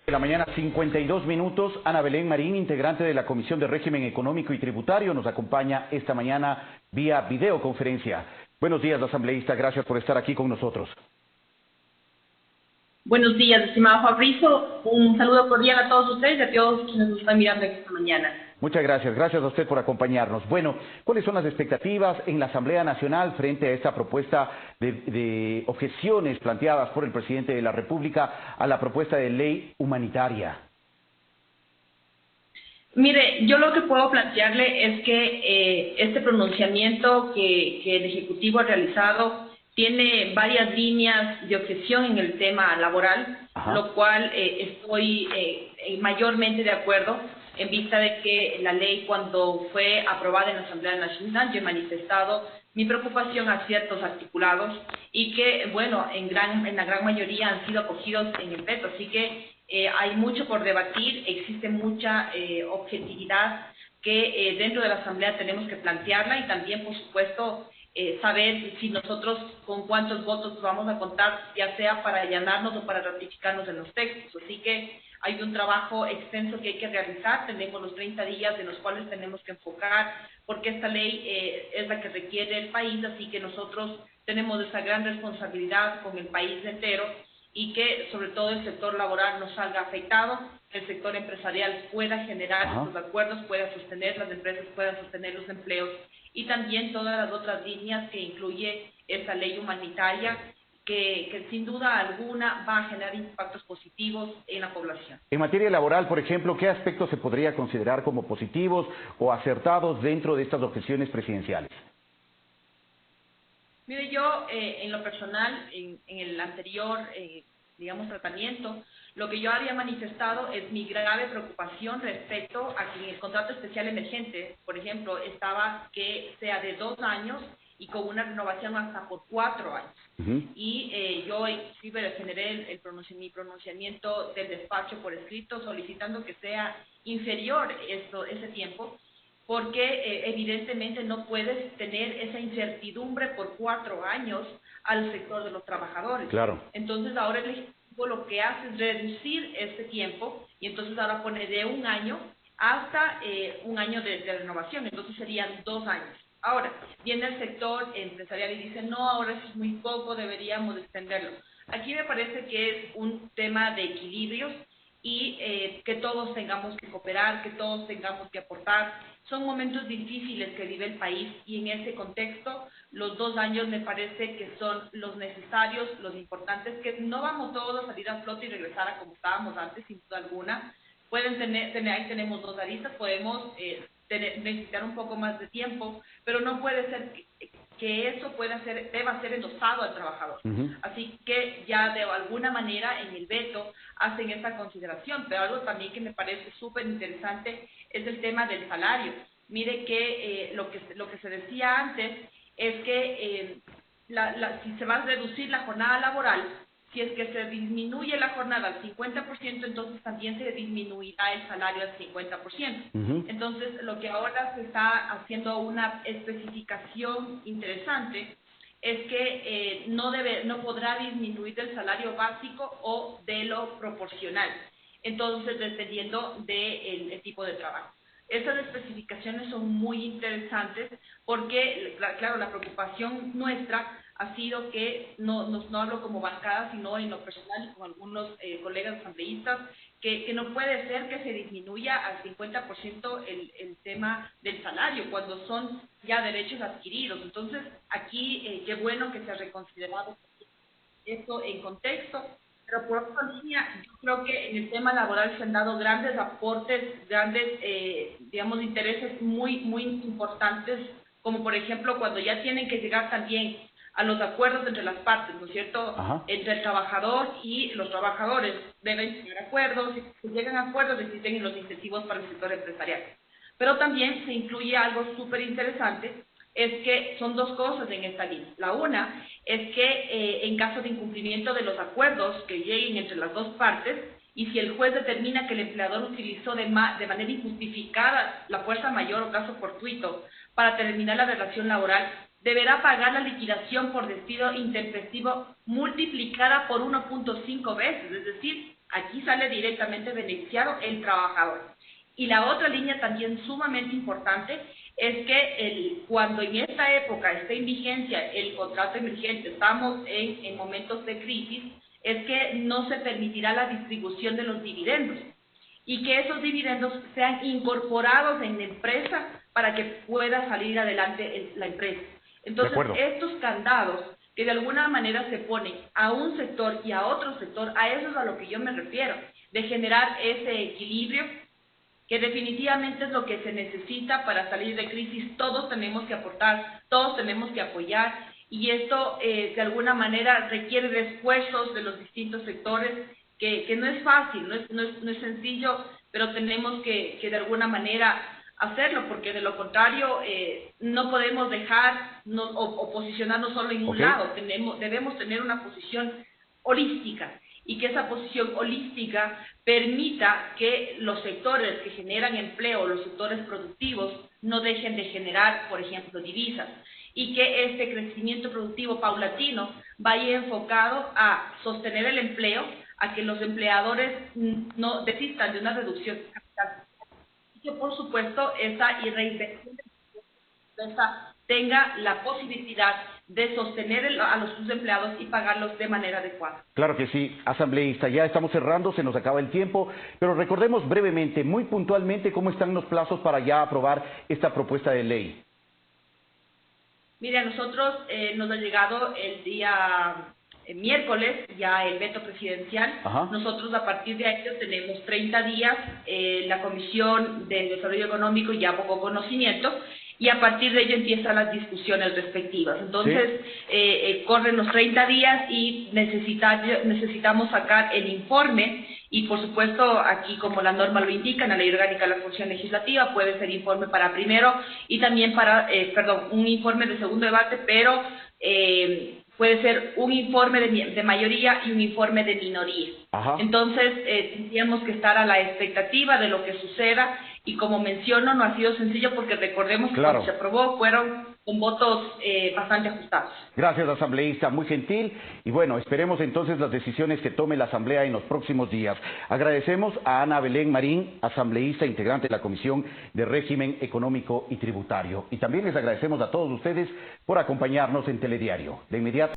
De la mañana, 52 minutos. Ana Belén Marín, integrante de la Comisión de Régimen Económico y Tributario, nos acompaña esta mañana vía videoconferencia. Buenos días, asambleísta. Gracias por estar aquí con nosotros. Buenos días, estimado Fabrizio. Un saludo cordial a todos ustedes y a todos quienes nos están mirando esta mañana. Muchas gracias. Gracias a usted por acompañarnos. Bueno, ¿cuáles son las expectativas en la Asamblea Nacional frente a esta propuesta de objeciones planteadas por el presidente de la República a la propuesta de ley humanitaria? Mire, yo lo que puedo plantearle es que este pronunciamiento que el Ejecutivo ha realizado tiene varias líneas de objeción en el tema laboral, lo cual estoy mayormente de acuerdo, en vista de que la ley, cuando fue aprobada en la Asamblea Nacional, yo he manifestado mi preocupación a ciertos articulados y que, bueno, en la gran mayoría han sido acogidos en el veto. Así que hay mucho por debatir, existe mucha objetividad que dentro de la Asamblea tenemos que plantearla y también, por supuesto, saber si nosotros con cuántos votos vamos a contar, ya sea para allanarnos o para ratificarnos en los textos. Así que hay un trabajo extenso que hay que realizar. Tenemos los 30 días en los cuales tenemos que enfocar, porque esta ley es la que requiere el país, así que nosotros tenemos esa gran responsabilidad con el país entero y que sobre todo el sector laboral no salga afectado, que el sector empresarial pueda generar estos acuerdos, pueda sostener, las empresas puedan sostener los empleos y también todas las otras líneas que incluye esta ley humanitaria que sin duda alguna va a generar impactos positivos en la población. En materia laboral, por ejemplo, ¿qué aspectos se podría considerar como positivos o acertados dentro de estas objeciones presidenciales? Mire, yo en lo personal, en el anterior, digamos, tratamiento, lo que yo había manifestado es mi grave preocupación respecto a que en el contrato especial emergente, por ejemplo, estaba que sea de 2 años y con una renovación hasta por 4 años. Y yo inclusive generé mi pronunciamiento del despacho por escrito solicitando que sea inferior ese tiempo, porque evidentemente no puedes tener esa incertidumbre por 4 años al sector de los trabajadores. Claro. Entonces ahora el Ejecutivo lo que hace es reducir este tiempo y entonces ahora pone de 1 año hasta 1 año de renovación, entonces serían 2 años. Ahora, viene el sector empresarial y dice, no, ahora eso es muy poco, deberíamos extenderlo. Aquí me parece que es un tema de equilibrios y que todos tengamos que cooperar, que todos tengamos que aportar. Son momentos difíciles que vive el país y en ese contexto los 2 años me parece que son los necesarios, los importantes, que no vamos todos a salir a flote y regresar a como estábamos antes, sin duda alguna. Ahí tenemos 2 aristas, podemos necesitar un poco más de tiempo, pero no puede ser que eso deba ser endosado al trabajador. Así que ya de alguna manera en el veto hacen esta consideración, pero algo también que me parece súper interesante es el tema del salario. Mire que lo que se decía antes es que si se va a reducir la jornada laboral, si es que se disminuye la jornada al 50%, entonces también se disminuirá el salario al 50%. Entonces, lo que ahora se está haciendo una especificación interesante es que no podrá disminuir el salario básico o de lo proporcional, entonces dependiendo del tipo de trabajo. Esas especificaciones son muy interesantes porque, claro, la preocupación nuestra ha sido que, no hablo como bancada, sino en lo personal y con algunos colegas asambleístas, que no puede ser que se disminuya al 50% el tema del salario, cuando son ya derechos adquiridos. Entonces, aquí, qué bueno que se ha reconsiderado esto en contexto. Pero por otra línea, yo creo que en el tema laboral se han dado grandes aportes, grandes, digamos, intereses muy, muy importantes, como por ejemplo cuando ya tienen que llegar también a los acuerdos entre las partes, ¿no es cierto? Entre el trabajador y los trabajadores deben llegar a acuerdos, y si llegan a acuerdos existen los incentivos para el sector empresarial. Pero también se incluye algo súper interesante, es que son 2 cosas en esta línea. La una es que en caso de incumplimiento de los acuerdos que lleguen entre las 2 partes, y si el juez determina que el empleador utilizó de manera injustificada la fuerza mayor o caso fortuito para terminar la relación laboral, deberá pagar la liquidación por despido intempestivo multiplicada por 1.5 veces, es decir, Aquí sale directamente beneficiado el trabajador. Y la otra línea también sumamente importante es que cuando en esta época esté en vigencia el contrato emergente, estamos en momentos de crisis, es que no se permitirá la distribución de los dividendos y que esos dividendos sean incorporados en la empresa para que pueda salir adelante la empresa. Entonces, estos candados que de alguna manera se ponen a un sector y a otro sector, a eso es a lo que yo me refiero, de generar ese equilibrio que definitivamente es lo que se necesita para salir de crisis. Todos tenemos que aportar, todos tenemos que apoyar, y esto de alguna manera requiere de esfuerzos de los distintos sectores, que no es fácil, no es sencillo, pero tenemos que de alguna manera hacerlo, porque de lo contrario no podemos dejar o posicionarnos solo en un lado. Debemos tener una posición holística, y que esa posición holística permita que los sectores que generan empleo, los sectores productivos, no dejen de generar, por ejemplo, divisas, y que este crecimiento productivo paulatino vaya enfocado a sostener el empleo, a que los empleadores no desistan de una reducción de capital, y que por supuesto esa reinversión de la empresa tenga la posibilidad de sostener a sus empleados y pagarlos de manera adecuada. Claro que sí, asambleísta, ya estamos cerrando, se nos acaba el tiempo, pero recordemos brevemente, muy puntualmente, cómo están los plazos para ya aprobar esta propuesta de ley. Mire, a nosotros nos ha llegado el día miércoles ya el veto presidencial. Nosotros a partir de ahí tenemos 30 días, la Comisión de Desarrollo Económico ya abogó conocimiento, y a partir de ello empiezan las discusiones respectivas. Entonces, corren los 30 días y necesitamos sacar el informe, y por supuesto aquí, como la norma lo indica, en la Ley Orgánica de la Función Legislativa, puede ser informe para primero y también para, un informe de segundo debate, pero puede ser un informe de mayoría y un informe de minoría. Entonces, tendríamos que estar a la expectativa de lo que suceda, y como menciono, no ha sido sencillo porque recordemos que cuando se aprobó fueron con votos bastante ajustados. Gracias, asambleísta, muy gentil, y bueno, esperemos entonces las decisiones que tome la Asamblea en los próximos días. Agradecemos a Ana Belén Marín, asambleísta integrante de la Comisión de Régimen Económico y Tributario, y también les agradecemos a todos ustedes por acompañarnos en Telediario. De inmediato.